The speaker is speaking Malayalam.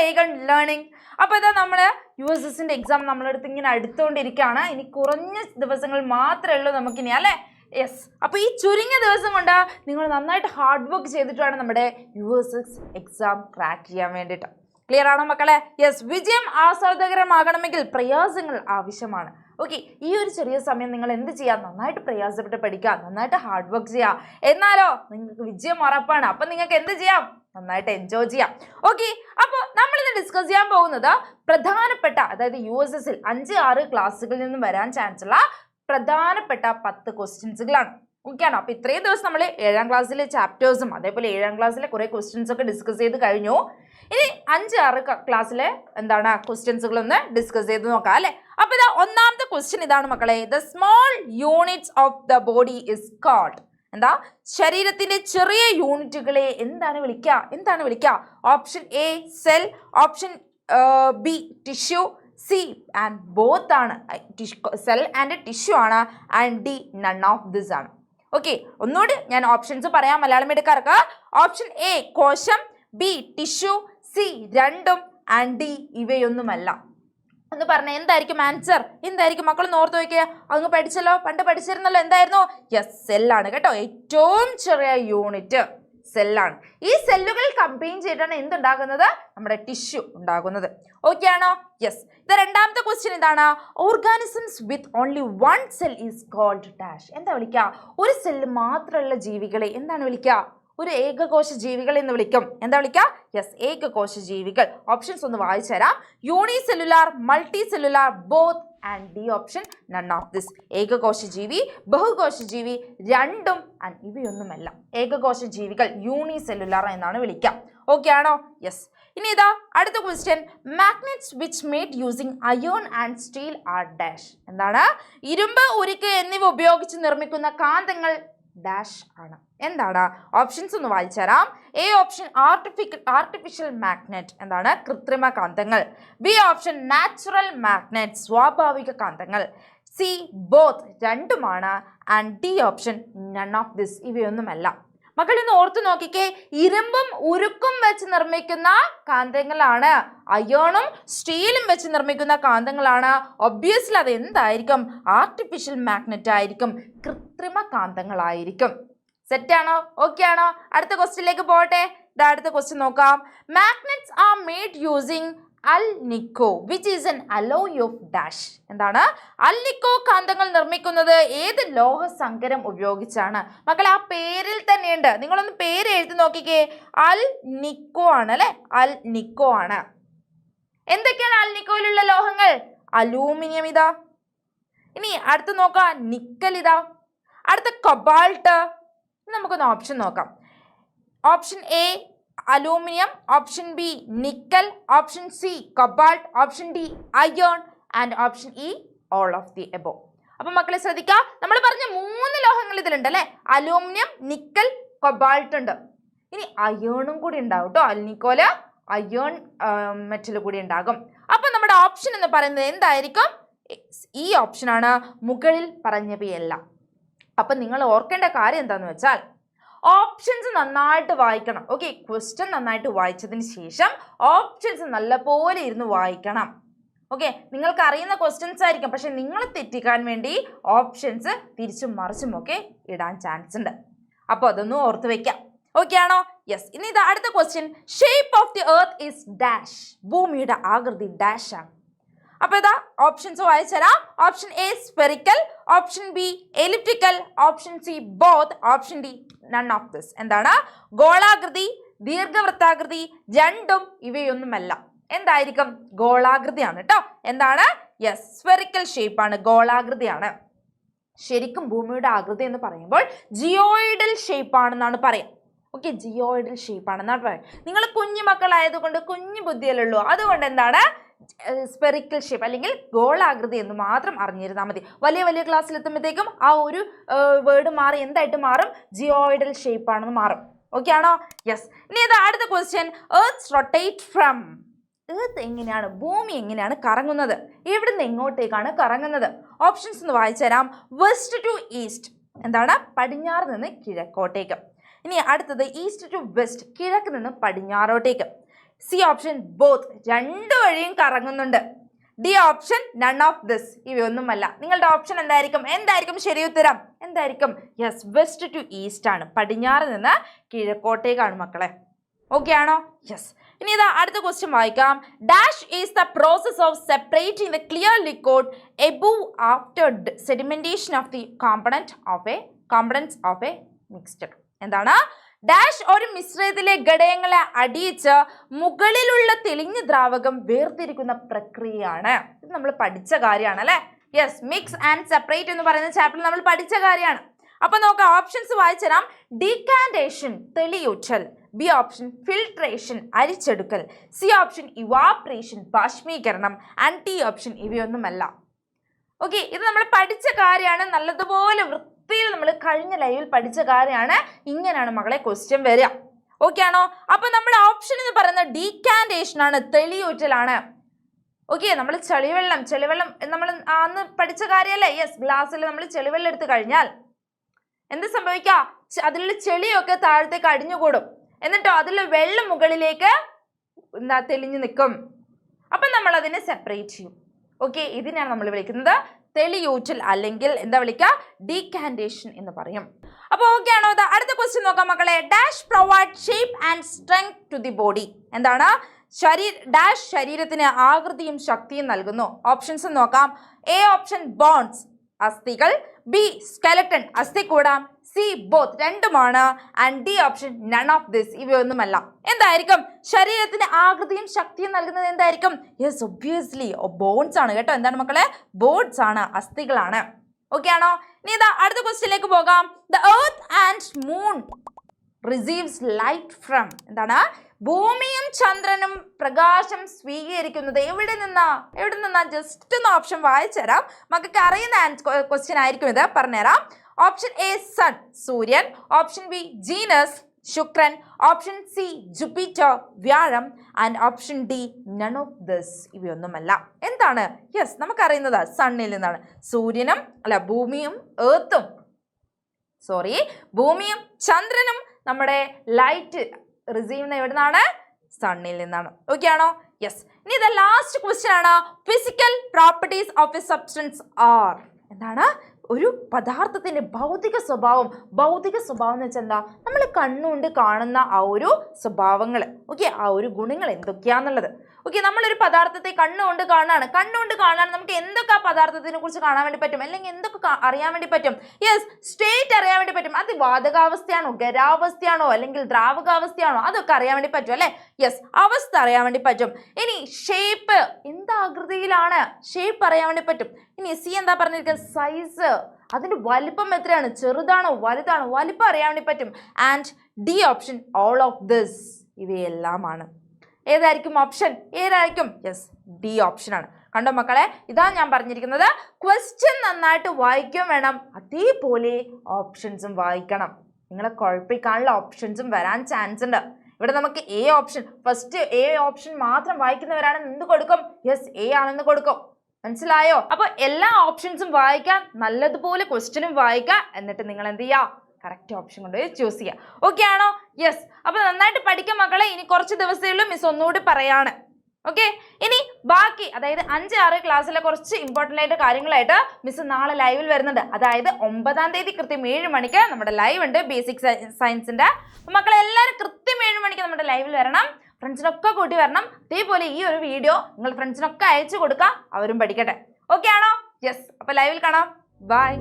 Eigen learning. അപ്പോൾ ഇതാ നമ്മൾ USSന്റെ എക്സാം നമ്മളെടുത്ത് ഇങ്ങനെ അടുത്തുകൊണ്ടിരിക്കുകയാണ്. ഇനി കുറഞ്ഞ ദിവസങ്ങൾ മാത്രമേ ഉള്ളൂ നമുക്കിനി, അല്ലേ? യെസ്. അപ്പോൾ ഈ ചുരുങ്ങിയ ദിവസം കൊണ്ട് നിങ്ങൾ നന്നായിട്ട് ഹാർഡ് വർക്ക് ചെയ്തിട്ട് വേണം നമ്മുടെ USS എക്സാം ക്രാക്ക് ചെയ്യാൻ വേണ്ടിയിട്ട്. ക്ലിയർ ആണോ മക്കളെ? യെസ്. വിജയം ആസ്വാദകരമാകണമെങ്കിൽ പ്രയാസങ്ങൾ ആവശ്യമാണ്. ഓക്കെ, ഈ ഒരു ചെറിയ സമയം നിങ്ങൾ എന്ത് ചെയ്യുക? നന്നായിട്ട് പ്രയാസപ്പെട്ട് പഠിക്കുക, നന്നായിട്ട് ഹാർഡ് വർക്ക് ചെയ്യുക. എന്നാലോ നിങ്ങൾക്ക് വിജയം ഉറപ്പാണ്. അപ്പം നിങ്ങൾക്ക് എന്ത് ചെയ്യാം? നന്നായിട്ട് എൻജോയ് ചെയ്യാം. ഓക്കെ, അപ്പോൾ നമ്മളിന്ന് ഡിസ്കസ് ചെയ്യാൻ പോകുന്നത് പ്രധാനപ്പെട്ട, അതായത് USSൽ 5-6 ക്ലാസ്സുകളിൽ നിന്നും വരാൻ ചാൻസ് ഉള്ള പ്രധാനപ്പെട്ട 10 ക്വസ്റ്റ്യൻസുകളാണ്. ഓക്കെ ആണോ? അപ്പോൾ ഇത്രയും ദിവസം നമ്മൾ 7ാം ക്ലാസ്സിലെ ചാപ്റ്റേഴ്സും അതേപോലെ 7ാം ക്ലാസ്സിലെ കുറേ ക്വസ്റ്റ്യൻസ് ഒക്കെ ഡിസ്കസ് ചെയ്ത് കഴിഞ്ഞു. ഇനി 5-6 ക്ലാസ്സിലെ ക്വസ്റ്റ്യൻസുകളൊന്ന് ഡിസ്കസ് ചെയ്ത് നോക്കാം, അല്ലേ? അപ്പോൾ ഇതാ ഒന്നാമത്തെ ക്വസ്റ്റ്യൻ ഇതാണ് മക്കളെ. The small units of the body is called. എന്താ? ശരീരത്തിന്റെ ചെറിയ യൂണിറ്റുകളെ എന്താണ് വിളിക്കുക? Option A cell, option B tissue, C and both ആണ്, സെൽ ആൻഡ് ടിഷ്യൂ ആണ്, and D none of this ആണ്. ഓക്കെ, ഒന്നുകൂടി ഞാൻ ഓപ്ഷൻസ് പറയാം മലയാളം എടുക്കാർക്ക്. ഓപ്ഷൻ എ കോശം, ബി ടിഷ്യൂ, സി രണ്ടും, ആൻഡ് ഡി ഇവയൊന്നുമല്ല. എന്ന് പറഞ്ഞാൽ എന്തായിരിക്കും ആൻസർ? എന്തായിരിക്കും മക്കളൊന്ന് ഓർത്ത് വയ്ക്കുക. അങ്ങ് പഠിച്ചല്ലോ, പണ്ട് പഠിച്ചിരുന്നല്ലോ. എന്തായിരുന്നു? യെസ്, സെല്ലാണ് കേട്ടോ. ഏറ്റവും ചെറിയ യൂണിറ്റ് സെല്ലാണ്. ഈ സെല്ലുകൾ കമ്പൈൻ ചെയ്തിട്ടാണ് എന്തുണ്ടാകുന്നത്? നമ്മുടെ ടിഷ്യൂ ഉണ്ടാകുന്നത്. ഓക്കെ ആണോ? യെസ്. ഇത് രണ്ടാമത്തെ ക്വസ്റ്റ്യൻ ഇതാണ്. Organisms with only 1 cell is called dash. എന്താ വിളിക്കുക? ഒരു സെല്ല് മാത്രമുള്ള ജീവികളെ എന്താണ് വിളിക്കുക? ഒരു ഏകകോശ ജീവികൾ എന്ന് വിളിക്കും. എന്താ വിളിക്കുക? യെസ്, ഏകകോശ ജീവികൾ. ഓപ്ഷൻസ് ഒന്ന് വായിച്ചു തരാം. Unicellular, multicellular, both, and D option none of this. ഏകകോശ ജീവി, ബഹുകോശ ജീവി രണ്ടും, ആൻഡ് ഇവയൊന്നുമല്ല. ഏകകോശ ജീവികൾ യൂണിസെല്ലുലാർ എന്നാണ് വിളിക്കുക. ഓക്കെ ആണോ? യെസ്. ഇനി ഇതാ അടുത്ത question. Magnets which made using iron and steel are dash. എന്താണ്? ഇരുമ്പ്, ഉരുക്ക് എന്നിവ ഉപയോഗിച്ച് നിർമ്മിക്കുന്ന കാന്തങ്ങൾ ഡാഷ് ആണ്. എന്താണ്? ഓപ്ഷൻസ് ഒന്ന് വായിച്ചു തരാം. എ ഓപ്ഷൻ ആർട്ടിഫിഷ്യൽ മാഗ്നറ്റ്, എന്താണ്? കൃത്രിമ കാന്തങ്ങൾ. ബി ഓപ്ഷൻ നാച്ചുറൽ മാഗ്നറ്റ്, സ്വാഭാവിക കാന്തങ്ങൾ. സി ബോത്ത് രണ്ടുമാണ്, and D option none of this ഇവയൊന്നുമല്ല. മക്കളൊന്ന് ഓർത്ത് നോക്കിക്കേ. ഇരുമ്പും ഉരുക്കും വെച്ച് നിർമ്മിക്കുന്ന കാന്തങ്ങളാണ്, അയോണും സ്റ്റീലും വെച്ച് നിർമ്മിക്കുന്ന കാന്തങ്ങളാണ്. ഒബ്വിയസ്ലി അത് എന്തായിരിക്കും? ആർട്ടിഫിഷ്യൽ മാഗ്നറ്റ് ആയിരിക്കും, കൃത്രിമ കാന്തങ്ങളായിരിക്കും. സെറ്റാണോ? ഓക്കെ ആണോ? അടുത്ത ക്വസ്റ്റ്യനിലേക്ക് പോകട്ടെ. അടുത്ത ക്വസ്റ്റ്യൻ നോക്കാം. Magnets are made using alnico which is N alloy of dash. എന്താണ്? അൽനിക്കോ കാന്തങ്ങൾ നിർമ്മിക്കുന്നത് ഏത് ലോഹസങ്കരം ഉപയോഗിച്ചാണ്? മക്കളെ ആ പേരിൽ തന്നെയുണ്ട്. നിങ്ങളൊന്ന് പേര് എഴുതി നോക്കിക്കേ. അൽനിക്കോ ആണ്, അല്ലെ? അൽനിക്കോ ആണ്. എന്തൊക്കെയാണ് അൽനിക്കോയിലുള്ള ലോഹങ്ങൾ? അലൂമിനിയം ഇതാ. ഇനി അടുത്ത് നോക്കാം, നിക്കൽ ഇതാ. അടുത്ത കൊബാൾട്ട്. നമുക്കൊന്ന് ഓപ്ഷൻ നോക്കാം. Option A aluminium, option B nickel, option C cobalt, option D ion, and option E all of the above. അപ്പൊ മക്കളെ ശ്രദ്ധിക്കുക, നമ്മൾ പറഞ്ഞ 3 ലോഹങ്ങൾ ഇതിലുണ്ട്, അല്ലെ? അലൂമിനിയം, നിക്കൽ, കൊബാൾട്ട് ഉണ്ട്. ഇനി അയോണും കൂടി ഉണ്ടാവും കേട്ടോ. അൽനിക്കോല് അയോൺ മെറ്റൽ കൂടി ഉണ്ടാകും. അപ്പൊ നമ്മുടെ ഓപ്ഷൻ എന്ന് പറയുന്നത് എന്തായിരിക്കും? ഈ ഓപ്ഷനാണ്, മുകളിൽ പറഞ്ഞവയെല്ലാം. അപ്പൊ നിങ്ങൾ ഓർക്കേണ്ട കാര്യം എന്താന്ന് വെച്ചാൽ ഓപ്ഷൻസ് നന്നായിട്ട് വായിക്കണം. ഓക്കെ, ക്വസ്റ്റ്യൻ നന്നായിട്ട് വായിച്ചതിന് ശേഷം ഓപ്ഷൻസ് നല്ലപോലെ ഇരുന്ന് വായിക്കണം. ഓക്കെ, നിങ്ങൾക്ക് അറിയുന്ന ക്വസ്റ്റ്യൻസ് ആയിരിക്കും, പക്ഷെ നിങ്ങൾ തെറ്റിക്കാൻ വേണ്ടി ഓപ്ഷൻസ് തിരിച്ചും മറിച്ചും ഒക്കെ ഇടാൻ ചാൻസ് ഉണ്ട്. അപ്പോൾ അതൊന്നും ഓർത്ത് വെക്കാം. ഓക്കെ ആണോ? യെസ്. ഇനി ഇത് അടുത്ത question. Shape of the earth is dash. ഭൂമിയുടെ ആകൃതി ഡാഷ് ആണ്. അപ്പോൾ ഇതാ ഓപ്ഷൻസ് വായിച്ചു തരാം. Option A spherical, option B elliptical, option C both, option D none of this. എന്താണ്? ഗോളാകൃതി, ദീർഘവൃത്താകൃതി രണ്ടും ഇവയൊന്നുമല്ല. എന്തായിരിക്കും? ഗോളാകൃതിയാണ് കേട്ടോ. എന്താണ്? യെസ്, സ്പെറിക്കൽ ഷേപ്പാണ്, ഗോളാകൃതിയാണ്. ശരിക്കും ഭൂമിയുടെ ആകൃതി എന്ന് പറയുമ്പോൾ ജിയോയിഡൽ ഷേപ്പാണെന്നാണ് പറയാം. ഓക്കെ, ജിയോയിഡൽ ഷേപ്പാണെന്നാണ് പറയാം. നിങ്ങൾ കുഞ്ഞു മക്കളായതുകൊണ്ട് കുഞ്ഞു ബുദ്ധിയല്ലുള്ളൂ. അതുകൊണ്ട് എന്താണ്? സ്പെറിക്കൽ ഷേപ്പ് അല്ലെങ്കിൽ ഗോളാകൃതി എന്ന് മാത്രം അറിഞ്ഞിരുന്നാൽ മതി. വലിയ ക്ലാസ്സിലെത്തുമ്പോഴത്തേക്കും ആ ഒരു വേർഡ് മാറി എന്തായിട്ട് മാറും? ജിയോയിഡൽ ഷേപ്പ് ആണെന്ന് മാറും. ഓക്കെ ആണോ? യെസ്. ഇനി ഇത് അടുത്ത question. Earth rotate from. Earth എങ്ങനെയാണ്, ഭൂമി എങ്ങനെയാണ് കറങ്ങുന്നത്? എവിടുന്ന് എങ്ങോട്ടേക്കാണ് കറങ്ങുന്നത്? ഓപ്ഷൻസ് ഒന്ന് വായിച്ചു തരാം. West to east. എന്താണ്? പടിഞ്ഞാറ് നിന്ന് കിഴക്കോട്ടേക്ക്. ഇനി അടുത്തത് ഈസ്റ്റ് ടു വെസ്റ്റ്, കിഴക്ക് നിന്ന് പടിഞ്ഞാറോട്ടേക്ക്. സി ഓപ്ഷൻ ബോത്ത്, രണ്ടു വഴിയും കറങ്ങുന്നുണ്ട്. D option none of this, ഇവയൊന്നുമല്ല. നിങ്ങളുടെ ഓപ്ഷൻ എന്തായിരിക്കും ശരി ഉത്തരം? എന്തായിരിക്കും? യെസ്, വെസ്റ്റ് ടു ഈസ്റ്റ് ആണ്, പടിഞ്ഞാറ് നിന്ന് കിഴക്കോട്ടേക്കാണ് മക്കളെ. ഓക്കെ ആണോ? യെസ്. ഇനി ഇതാ അടുത്ത ക്വസ്റ്റ്യൻ വായിക്കാം. Dash is the process of separating the clear liquid above after sedimentation of the components of a mixture. എന്താണ്? ഡാഷ് ഒരു മിശ്രിതത്തിലെ ഘടകങ്ങളെ അടിയിച്ച് മുകളിലുള്ള തെളിഞ്ഞ ദ്രാവകം വേർതിരിക്കുന്ന പ്രക്രിയയാണ്. ഇത് നമ്മൾ പഠിച്ച കാര്യമാണ് അല്ലെ? യെസ്, മിക്സ് ആൻഡ് സെപ്പറേറ്റ് എന്ന് പറയുന്ന ചാപ്റ്ററിൽ നമ്മൾ പഠിച്ച കാര്യമാണ്. അപ്പൊ നോക്കാം, ഓപ്ഷൻസ് വായിച്ചുതരാം. ഡീകാൻറ്റേഷൻ, തെളിയൂറ്റൽ. ബി ഓപ്ഷൻ ഫിൽട്രേഷൻ, അരിച്ചെടുക്കൽ. സി ഓപ്ഷൻ ഇവാപ്രേഷൻ, ബാഷ്പീകരണം. ആൻഡ് ടി ഓപ്ഷൻ ഇവയൊന്നുമല്ല. ഓക്കെ, ഇത് നമ്മൾ പഠിച്ച കാര്യമാണ്. നല്ലതുപോലെ വൃത്തിയിൽ നമ്മൾ കഴിഞ്ഞ ലൈവിൽ പഠിച്ച കാര്യമാണ്. ഇങ്ങനെയാണ് മകളെ ക്വസ്റ്റ്യൻ വരിക. ഓക്കെ ആണോ? അപ്പൊ നമ്മുടെ ഓപ്ഷൻ എന്ന് പറയുന്നത് ഡീകാൻറ്റേഷൻ ആണ്, തെളിയൂറ്റലാണ്. ഓക്കെ, നമ്മൾ ചെളിവെള്ളം നമ്മൾ അന്ന് പഠിച്ച കാര്യമല്ലേ? യെസ്, ഗ്ലാസ്സിൽ നമ്മൾ ചെളിവെള്ളം എടുത്തു കഴിഞ്ഞാൽ എന്ത് സംഭവിക്കുക? അതിലുള്ള ചെളിയൊക്കെ താഴത്തേക്ക് അടിഞ്ഞുകൂടും. എന്നിട്ടോ അതിലുള്ള വെള്ളം മുകളിലേക്ക് തെളിഞ്ഞു നിൽക്കും. അപ്പം നമ്മൾ അതിനെ സെപ്പറേറ്റ് ചെയ്യും. ഓക്കെ, ഇതിനാണ് നമ്മൾ വിളിക്കുന്നത് തെളിയൂറ്റൽ, അല്ലെങ്കിൽ എന്താ വിളിക്കുക? ഡീകാൻറ്റേഷൻ എന്ന് പറയും. അപ്പോൾ ഓക്കെ ആണോ? അടുത്ത ക്വസ്റ്റ്യൻ നോക്കാം മക്കളെ. Dash provide shape and strength to the body. എന്താണ്? ഡാഷ് ശരീരത്തിന് ആകൃതിയും ശക്തിയും നൽകുന്നു. ഓപ്ഷൻസ് നോക്കാം. എ ഓപ്ഷൻ ബോൺസ്, അസ്ഥികൾ. ബി സ്കെലട്ടൺ, അസ്ഥികൂടം. സി ബോത്ത്, രണ്ടുമാണ്. And D option none of this, ഇവയൊന്നുമല്ല. എന്തായിരിക്കും ശരീരത്തിന് ആകൃതിയും ശക്തിയും നൽകുന്നത്? എന്തായിരിക്കും? യെസ്, ഒബ്വിയസ്ലി ബോൺസ് ആണ് കേട്ടോ. എന്താണ് മക്കളെ? ബോൺസ് ആണ്, അസ്ഥികളാണ്. ഓക്കെ ആണോ? ഇനി ഇതാ അടുത്ത ക്വസ്റ്റ്യനിലേക്ക് പോകാം. The earth and moon receives light from. എന്താണ്? ഭൂമിയും ചന്ദ്രനും പ്രകാശം സ്വീകരിക്കുന്നത് എവിടെ നിന്നാ? ജസ്റ്റ് ഒന്ന് ഓപ്ഷൻ വായിച്ചുതരാം. മക്കൾക്ക് അറിയുന്ന ക്വസ്റ്റ്യൻ ആയിരിക്കും ഇത്. പറഞ്ഞുതരാം. ഓപ്ഷൻ എ സൺ, സൂര്യൻ. ഓപ്ഷൻ ബി ജീനസ്, ശുക്രൻ. ഓപ്ഷൻ സി ജുപ്പിറ്റർ, വ്യാഴം. And option D none of this, ഇവയൊന്നുമല്ല. എന്താണ്? യെസ്, നമുക്കറിയുന്നത് സണ്ണിൽ നിന്നാണ്. ഭൂമിയും ഭൂമിയും ചന്ദ്രനും നമ്മുടെ ലൈറ്റ് റിസീവ് ചെയ്യുന്ന എവിടെ നിന്നാണ്? സണ്ണിൽ നിന്നാണ്. ഓക്കെ ആണോ? യെസ്. ഇനി ഇത് ലാസ്റ്റ് ക്വസ്റ്റ്യൻ ആണ്. Physical properties of a substance are. എന്താണ്? ഒരു പദാർത്ഥത്തിന്റെ ഭൗതിക സ്വഭാവം എന്ന് വെച്ചാൽ എന്താ? നമ്മൾ കണ്ണുകൊണ്ട് കാണുന്ന ആ ഒരു സ്വഭാവങ്ങൾ, ഓക്കെ, ആ ഒരു ഗുണങ്ങൾ എന്തൊക്കെയാന്നുള്ളത്. ഓക്കെ, നമ്മളൊരു പദാർത്ഥത്തെ കണ്ണുകൊണ്ട് കാണാൻ നമുക്ക് എന്തൊക്കെ ആ പദാർത്ഥത്തിനെ കുറിച്ച് കാണാൻ വേണ്ടി പറ്റും, അല്ലെങ്കിൽ എന്തൊക്കെ അറിയാൻ വേണ്ടി പറ്റും? യെസ്, സ്റ്റേറ്റ് അറിയാൻ വേണ്ടി പറ്റും. അത് വാതകാവസ്ഥയാണോ, ഖരാവസ്ഥയാണോ, അല്ലെങ്കിൽ ദ്രാവകാവസ്ഥയാണോ, അതൊക്കെ അറിയാൻ വേണ്ടി പറ്റും അല്ലെ? യെസ്, അവസ്ഥ അറിയാൻ വേണ്ടി പറ്റും. ഇനി ഷേപ്പ്, എന്താകൃതിയിലാണ് ഷേപ്പ് അറിയാൻ വേണ്ടി പറ്റും. ഇനി സി എന്താ പറഞ്ഞിരിക്കുന്നത്? സൈസ്, അതിന്റെ വലിപ്പം എത്രയാണ്, ചെറുതാണോ വലുതാണോ, വലിപ്പം അറിയാൻ വേണ്ടി പറ്റും. And D option all of this, ഇവയെല്ലാമാണ്. ഏതായിരിക്കും ഓപ്ഷൻ? യെസ്, ഡി ഓപ്ഷൻ ആണ്. കണ്ടോ മക്കളെ, ഇതാ ഞാൻ പറഞ്ഞിരിക്കുന്നത്. ക്വസ്റ്റ്യൻ നന്നായിട്ട് വായിക്കുകയും വേണം, അതേപോലെ ഓപ്ഷൻസും വായിക്കണം. നിങ്ങളെ കുഴപ്പിക്കാനുള്ള ഓപ്ഷൻസും വരാൻ ചാൻസ് ഉണ്ട്. ഇവിടെ നമുക്ക് ഫസ്റ്റ് എ ഓപ്ഷൻ മാത്രം വായിക്കുന്നവരാണ് എന്ത് കൊടുക്കും? യെസ്, എ ആണെന്ന് കൊടുക്കും. മനസ്സിലായോ? അപ്പൊ എല്ലാ ഓപ്ഷൻസും വായിക്കാൻ, നല്ലതുപോലെ ക്വസ്റ്റ്യനും വായിക്കുക. എന്നിട്ട് നിങ്ങൾ എന്ത് ചെയ്യുക? കറക്റ്റ് ഓപ്ഷൻ കൊണ്ട് ചൂസ് ചെയ്യുക. ഓക്കെ ആണോ? യെസ്. അപ്പൊ നന്നായിട്ട് പഠിക്കാം മക്കളെ. ഇനി കുറച്ച് ദിവസങ്ങളിലും മിസ് ഒന്നുകൂടി പറയാണ്. ഓക്കെ, ഇനി ബാക്കി അതായത് 5-6 ക്ലാസ്സിലെ കുറച്ച് ഇമ്പോർട്ടൻ്റ് ആയിട്ട് കാര്യങ്ങളായിട്ട് മിസ് നാളെ ലൈവിൽ വരുന്നുണ്ട്. അതായത് 9-ാം തീയതി കൃത്യം 7 മണിക്ക് നമ്മുടെ ലൈവ് ഉണ്ട്, ബേസിക് സയൻസിന്റെ. അപ്പൊ മക്കളെ എല്ലാവരും കൃത്യം 7 മണിക്ക് നമ്മുടെ ലൈവിൽ വരണം. ഫ്രണ്ട്സിനൊക്കെ കൂട്ടി വരണം. അതേപോലെ ഈ ഒരു വീഡിയോ നിങ്ങൾ ഫ്രണ്ട്സിനൊക്കെ അയച്ചു കൊടുക്കുക, അവരും പഠിക്കട്ടെ. ഓക്കെ ആണോ? യെസ്. അപ്പൊ ലൈവിൽ കാണാം. ബൈ.